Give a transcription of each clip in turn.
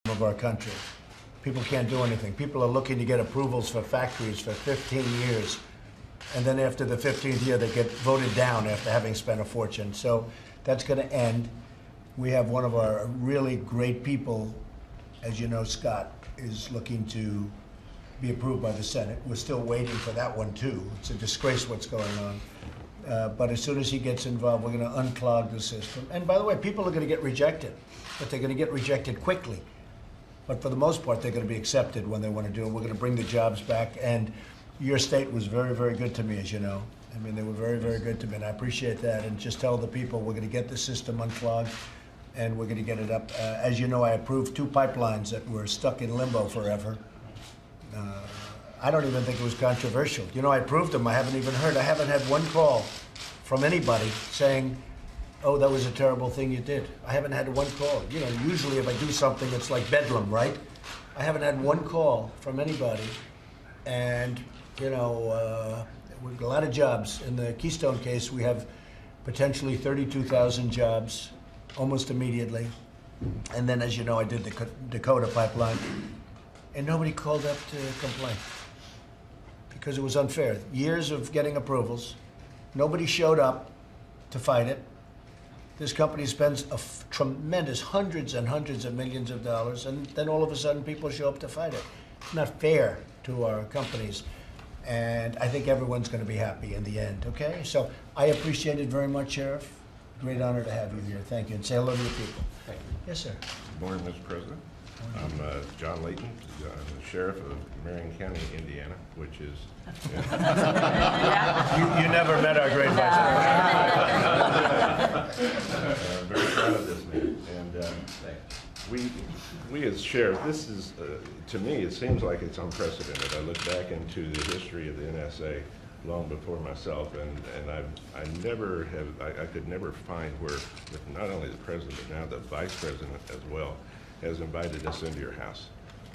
of our country. People can't do anything. People are looking to get approvals for factories for 15 years. And then after the 15th year, they get voted down after having spent a fortune. So that's going to end. We have one of our really great people, as you know, Scott, is looking to be approved by the Senate. We're still waiting for that one, too. It's a disgrace what's going on. But as soon as he gets involved, we're going to unclog the system. And by the way, people are going to get rejected, but they're going to get rejected quickly. But for the most part, they're going to be accepted when they want to do it. We're going to bring the jobs back. And your state was very, very good to me, as you know. I mean, they were very, very good to me, and I appreciate that. And just tell the people we're going to get the system unclogged, and we're going to get it up. As you know, I approved 2 pipelines that were stuck in limbo forever. I don't even think it was controversial. You know, I approved them. I haven't even heard. I haven't had one call from anybody saying, oh, that was a terrible thing you did. I haven't had one call. You know, usually if I do something, it's like bedlam, right? I haven't had one call from anybody. And, you know, we've got a lot of jobs. In the Keystone case, we have potentially 32,000 jobs almost immediately. And then, as you know, I did the Dakota pipeline. And nobody called up to complain because it was unfair. Years of getting approvals. Nobody showed up to fight it. This company spends tremendous hundreds and hundreds of millions of dollars, and then all of a sudden people show up to fight it. It's not fair to our companies. And I think everyone's going to be happy in the end, okay? So I appreciate it very much, Sheriff. Great honor to have you here. Thank you. And say hello to the people. Thank you. Yes, sir. Good morning, Mr. President. I'm John Layton, the Sheriff of Marion County, Indiana, which is... You never met our great vice president. Very proud of this man. And we as sheriff, this is, to me, it seems like it's unprecedented. I look back into the history of the NSA long before myself, and I could never find where not only the president, but now the vice president as well, has invited us into your house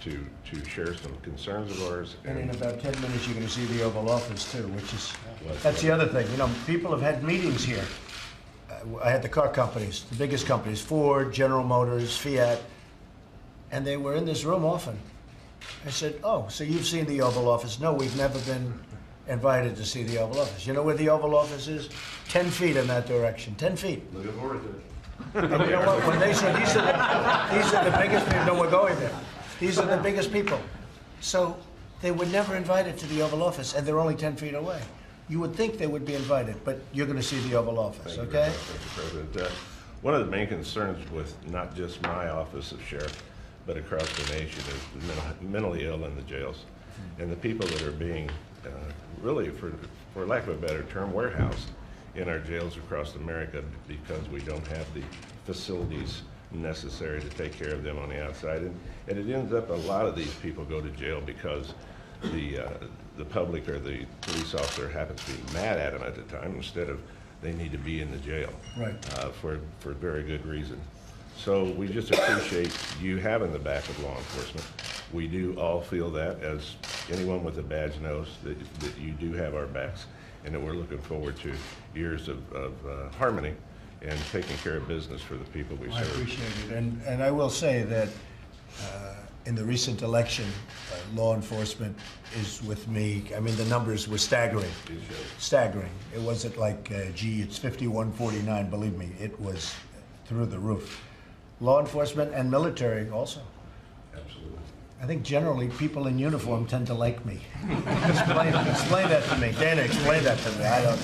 to share some concerns of ours. And in about 10 minutes, you're going to see the Oval Office too, which is, that's the other thing. You know, people have had meetings here. I had the car companies, the biggest companies, Ford, General Motors, Fiat, and they were in this room often. I said, oh, so you've seen the Oval Office? No, we've never been invited to see the Oval Office. You know where the Oval Office is? 10 feet in that direction, 10 feet. Looking forward to it. And you know what, when they said these are the biggest people, no, we're going there. These are the biggest people. So they were never invited to the Oval Office, and they're only 10 feet away. You would think they would be invited, but you're going to see the Oval Office, Thank okay? Thank you, President. One of the main concerns with not just my office of sheriff, but across the nation is the mentally ill in the jails. And the people that are being, really, for lack of a better term, warehoused in our jails across America because we don't have the facilities necessary to take care of them on the outside. And it ends up a lot of these people go to jail because the public or the police officer happens to be mad at them at the time instead of they need to be in the jail, right, for very good reason. So we just appreciate you having the back of law enforcement. We do all feel that, as anyone with a badge knows, that you do have our backs, and that we're looking forward to years of harmony and taking care of business for the people we serve. I appreciate it. And I will say that in the recent election, law enforcement is with me. I mean, the numbers were staggering. Staggering. It wasn't like, gee, it's 51-49. Believe me, it was through the roof. Law enforcement and military also. Absolutely. I think generally people in uniform tend to like me. explain that to me. Dana, explain that to me. I don't.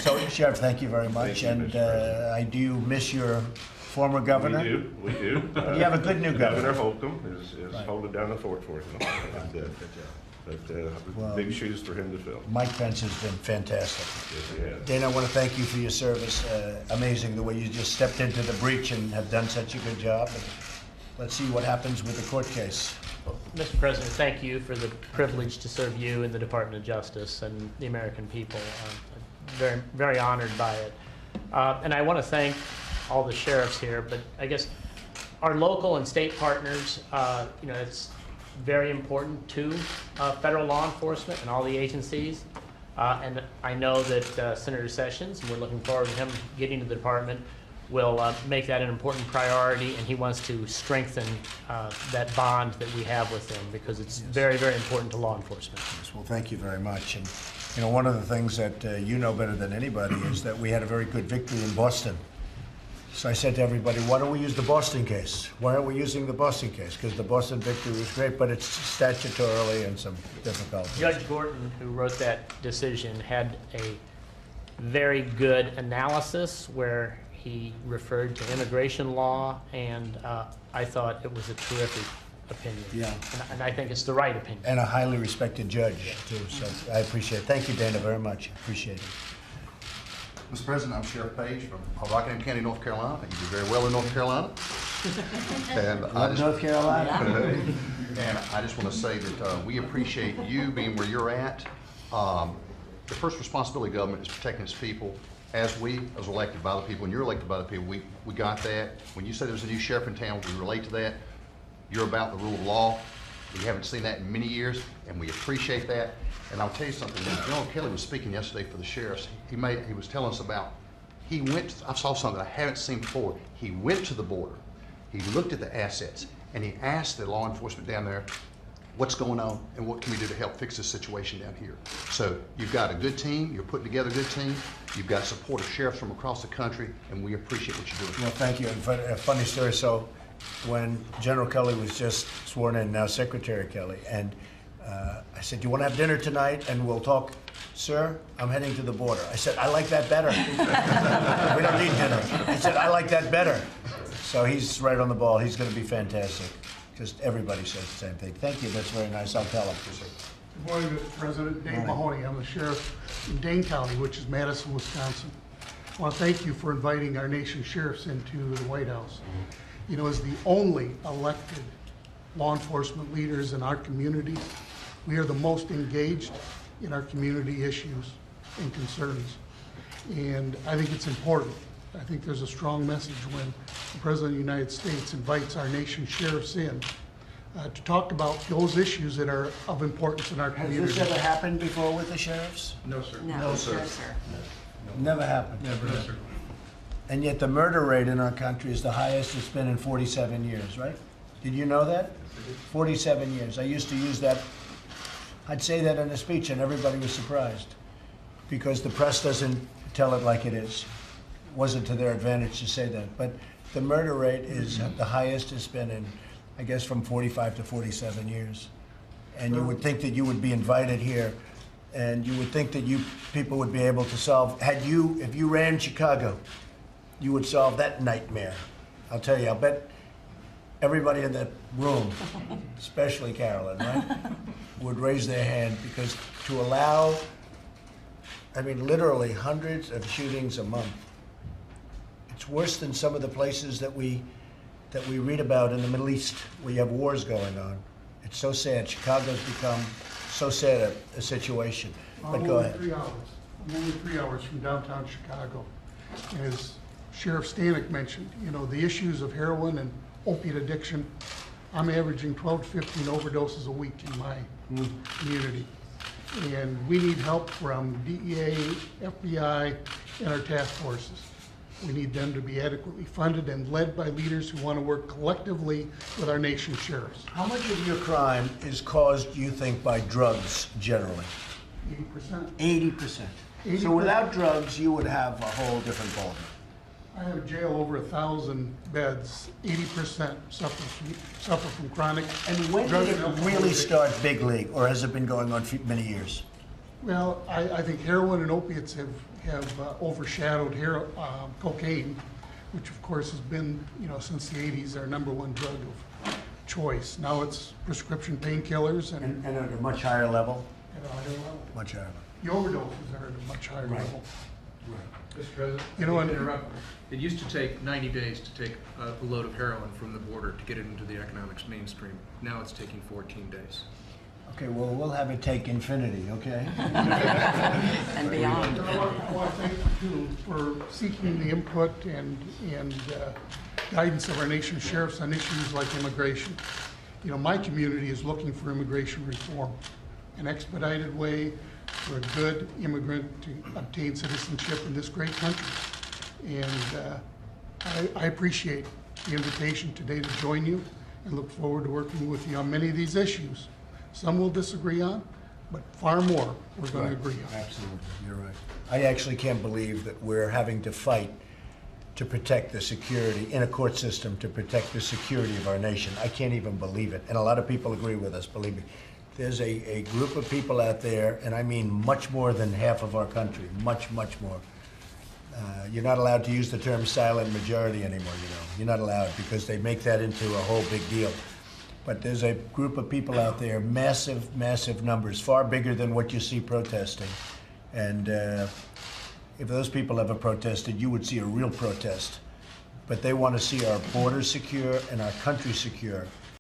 So, Sheriff, thank you very much. Thank you, I do miss your former governor. We do. You have a good new governor. Governor Holcomb is right, holding down the fort for us. But big shoes for him to fill. Mike Pence has been fantastic. Yes, he has. Dana, I want to thank you for your service. Amazing the way you just stepped into the breach and have done such a good job. And let's see what happens with the court case. Well, Mr. President, thank you for the privilege to serve you in the Department of Justice and the American people. I'm very, very honored by it. And I want to thank all the sheriffs here, but I guess our local and state partners, you know, it's very important to federal law enforcement and all the agencies. And I know that Senator Sessions, and we're looking forward to him getting to the department, will make that an important priority, and he wants to strengthen that bond that we have with them, because it's very, very important to law enforcement. Yes, well, thank you very much. And, you know, one of the things that you know better than anybody is that we had a very good victory in Boston. So I said to everybody, why don't we use the Boston case? Why aren't we using the Boston case? Because the Boston victory was great, but it's statutorily and some difficulties. Judge Gorton, who wrote that decision, had a very good analysis where he referred to immigration law, and I thought it was a terrific opinion. Yeah. And I think it's the right opinion. And a highly respected judge, too, so I appreciate it. Thank you, Dana, very much. Appreciate it. Mr. President, I'm Sheriff Page from Rockingham County, North Carolina. I think you do very well in North Carolina. And I just, North Carolina? and I just want to say that we appreciate you being where you're at. The first responsibility of government is protecting its people. As we, as elected by the people, and you're elected by the people, we got that. When you said there's a new sheriff in town, we relate to that. You're about the rule of law. We haven't seen that in many years, and we appreciate that. And I'll tell you something, when General Kelly was speaking yesterday for the sheriffs, he was telling us about, I saw something I haven't seen before. He went to the border, he looked at the assets, and he asked the law enforcement down there, what's going on and what can we do to help fix this situation down here? So you've got a good team, you're putting together a good team, you've got support of sheriffs from across the country, and we appreciate what you're doing. Well, thank you. And a funny story, so when General Kelly was just sworn in, now Secretary Kelly, and I said, do you want to have dinner tonight and we'll talk? Sir, I'm heading to the border. I said, I like that better. We don't need dinner. He said, I like that better. So he's right on the ball. He's going to be fantastic. Just everybody says the same thing. Thank you. That's very nice. I'll tell him. Good morning, Mr. President. Dave Mahoney. I'm the sheriff in Dane County, which is Madison, Wisconsin. I want to thank you for inviting our nation's sheriffs into the White House. You know, as the only elected law enforcement leaders in our community, we are the most engaged in our community issues and concerns. And I think it's important. I think there's a strong message when the President of the United States invites our nation's sheriffs in to talk about those issues that are of importance in our Has community. this ever happened before with the sheriffs? No, sir. No, sir. Never happened. Never, sir. And yet the murder rate in our country is the highest it's been in 47 years, right? Did you know that? 47 years. I used to use that. I'd say that in a speech and everybody was surprised because the press doesn't tell it like it is. It wasn't to their advantage to say that. But the murder rate is the highest it's been in, I guess, from 45 to 47 years. And you would think that you would be invited here and you would think that you people would be able to solve, if you ran Chicago, you would solve that nightmare. I'll tell you, I'll bet everybody in that room, especially Carolyn, right, would raise their hand because to allow, I mean, literally hundreds of shootings a month, it's worse than some of the places that we read about in the Middle East where you have wars going on. It's so sad. Chicago's become so sad a situation. But go ahead. I'm only 3 hours from downtown Chicago. As Sheriff Stanek mentioned, you know, the issues of heroin and opiate addiction, I'm averaging 12 to 15 overdoses a week in my community. And we need help from DEA, FBI, and our task forces. We need them to be adequately funded and led by leaders who want to work collectively with our nation's sheriffs. How much of your crime is caused, you think, by drugs generally? 80%. 80%. 80%. So without drugs, you would have a whole different ballgame. I have a jail over 1,000 beds. 80% suffer from chronic. And when drug did and it alcohol really addiction. start big league, or has it been going on for many years? Well, I think heroin and opiates have overshadowed cocaine, which of course has been, you know, since the 80s our #1 drug of choice. Now it's prescription painkillers and And at a much higher level? at a higher level. Much higher level. The overdoses are at a much higher Right. level. Mr. President, You know, and- interrupt. It used to take 90 days to take a load of heroin from the border to get it into the economics mainstream. Now it's taking 14 days. Okay, well, we'll have it take infinity, okay? And beyond. I want to thank you too for seeking the input and guidance of our nation's sheriffs on issues like immigration. You know, my community is looking for immigration reform, an expedited way for a good immigrant to obtain citizenship in this great country. And I appreciate the invitation today to join you and look forward to working with you on many of these issues. Some we'll disagree on, but far more we're going to agree on. Absolutely, you're right. I actually can't believe that we're having to fight to protect the security, in a court system, to protect the security of our nation. I can't even believe it. And a lot of people agree with us, believe me. There's a group of people out there, and I mean much more than half of our country, much, much more. You're not allowed to use the term silent majority anymore, you know. You're not allowed because they make that into a whole big deal. But there's a group of people out there, massive, massive numbers, far bigger than what you see protesting. And if those people ever protested, you would see a real protest. But they want to see our borders secure and our country secure.